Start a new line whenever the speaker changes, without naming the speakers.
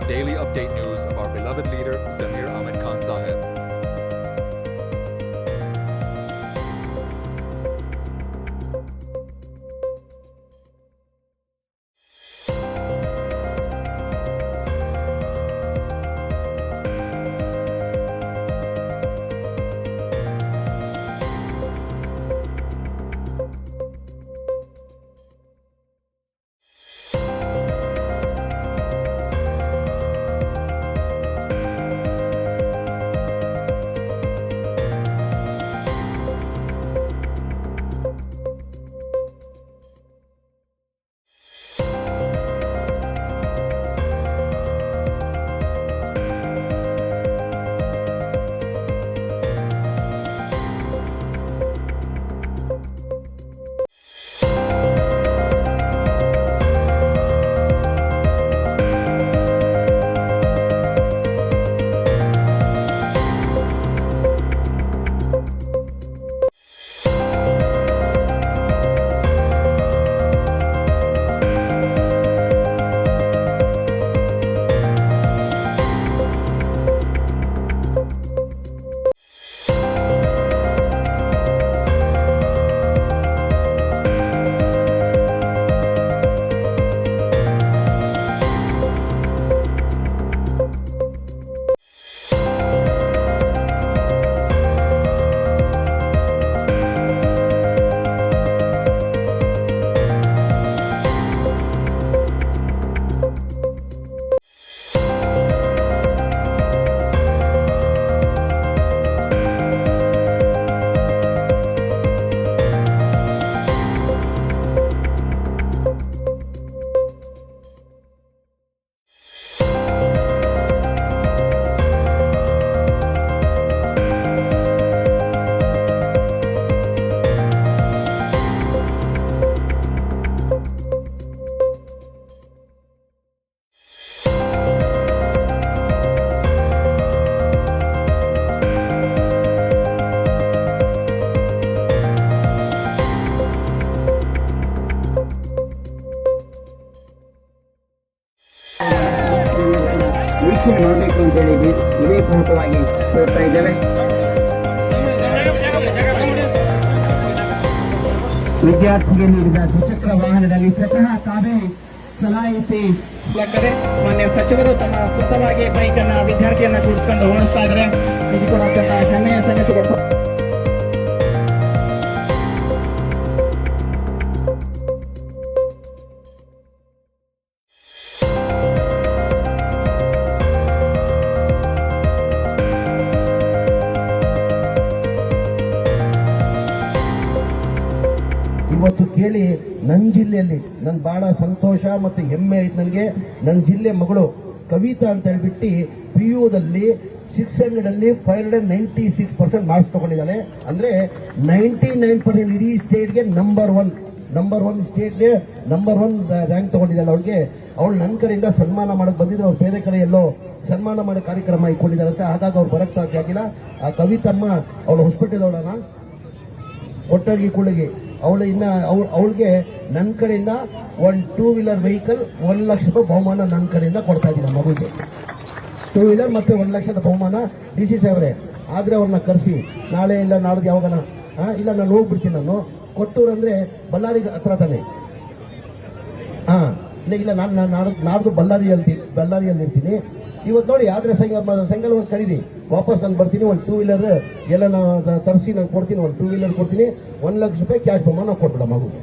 daily update news of our beloved leader, Zamir Ahmed Khan Sahib.
ವೀಕ್ಷಣೆ ಮಾಡಬೇಕು ಅಂತೇಳಿ ವಿನಯಪೂರ್ವಕವಾಗಿ ಹೇಳ್ತಾ ಇದ್ದೇವೆ. ವಿದ್ಯಾರ್ಥಿಗೆ ನೀಡಿದ ದ್ವಿಚಕ್ರ ವಾಹನದಲ್ಲಿ ಸ್ವತಃ ತಾವೇ ಚಲಾಯಿಸಿ ಮಾನ್ಯ ಸಚಿವರು ತಮ್ಮ ಸ್ವಂತವಾಗಿ ಬೈಕ್ ಅನ್ನ ವಿದ್ಯಾರ್ಥಿಯನ್ನ ಕೂಡಿಸ್ಕೊಂಡು ಓಡಿಸ್ತಾ ಇದ್ದಾರೆ. ಇದು ಕೂಡ ಅತ್ಯಂತ ಹೆಮ್ಮೆಯ ಸಂಗತಿಗಳು. ಇವತ್ತು ಕೇಳಿ ನನ್ನ ಜಿಲ್ಲೆಯಲ್ಲಿ ನನ್ ಬಹಳ ಸಂತೋಷ ಮತ್ತೆ ಹೆಮ್ಮೆ ಆಯ್ತು ನನಗೆ. ನನ್ನ ಜಿಲ್ಲೆ ಮಗಳು ಕವಿತಾ ಅಂತ ಹೇಳ್ಬಿಟ್ಟು PUದಲ್ಲಿ 600 ಅಲ್ಲಿ 596% ಮಾರ್ಕ್ಸ್ ತಗೊಂಡಿದ್ದಾಳೆ. ಅಂದ್ರೆ 99% ಇಡೀ ಸ್ಟೇಟ್ಗೆ ನಂಬರ್ ಒನ್ ಸ್ಟೇಟ್ಗೆ ನಂಬರ್ 1 ರ್ಯಾಂಕ್ ತಗೊಂಡಿದ್ದಾಳೆ. ಅವಳು ನನ್ನ ಕಡೆಯಿಂದ ಸನ್ಮಾನ ಮಾಡಕ್ ಬಂದಿದ್ರು. ಅವ್ರು ಬೇರೆ ಕಡೆ ಎಲ್ಲೋ ಸನ್ಮಾನ ಮಾಡೋ ಕಾರ್ಯಕ್ರಮ ಇಟ್ಕೊಂಡಿದ್ದಾರಂತೆ, ಹಾಗಾಗಿ ಅವ್ರು ಬರಕ್ ಸಾಧ್ಯ ಆಗಿಲ್ಲ. ಆ ಕವಿತಮ್ಮ ಅವಳು ಹೊಸಪೇಟೆ ಅವಳನ್ನ ಕೊಟ್ಟಗಿ ಕುಳಗಿ ಅವಳಿಗೆ ನನ್ನ ಕಡೆಯಿಂದ 1 2 ವೀಲರ್ ವೆಹಿಕಲ್ 1 ಲಕ್ಷ ರೂಪಾಯಿ ಬಹುಮಾನ ನನ್ನ ಕಡೆಯಿಂದ ಕೊಡ್ತಾ ಇದ್ದೀನಿ. ಮಗುಗೆ 2 ವೀಲರ್ ಮತ್ತೆ 1 ಲಕ್ಷದ ಬಹುಮಾನ DC ಸಾಹೇಬ್ರೆ. ಆದ್ರೆ ಅವ್ರನ್ನ ಕರೆಸಿ ನಾಳೆ ಇಲ್ಲ ನಾಳೆದು ಯಾವಾಗನ ಇಲ್ಲ ನಾನು ಹೋಗ್ಬಿಡ್ತೀನಿ. ನಾನು ಕೊಟ್ಟೂರು ಅಂದ್ರೆ ಬಳ್ಳಾರಿ ಹತ್ರ ತಾನೆ. ಇಲ್ಲ ನಾನು ನಾಡ್ದು ಬಳ್ಳಾರಿಯಲ್ಲಿ ಇರ್ತೀನಿ. ಇವತ್ತು ನೋಡಿ ಆದ್ರೆ ಸಂಗಲ್ ಒಂದು ಕರೀರಿ, ವಾಪಸ್ ನಾನು ಬರ್ತೀನಿ. 1 2 ವೀಲರ್ ಎಲ್ಲ ತರಿಸಿ ನಾನು ಕೊಡ್ತೀನಿ. 1 2 ವೀಲರ್ ಕೊಡ್ತೀನಿ. 1 ಲಕ್ಷ ರೂಪಾಯಿ ಕ್ಯಾಶ್ ಬಹುಮಾನ ಕೊಟ್ಬಿಡ ಮಗುಗೆ.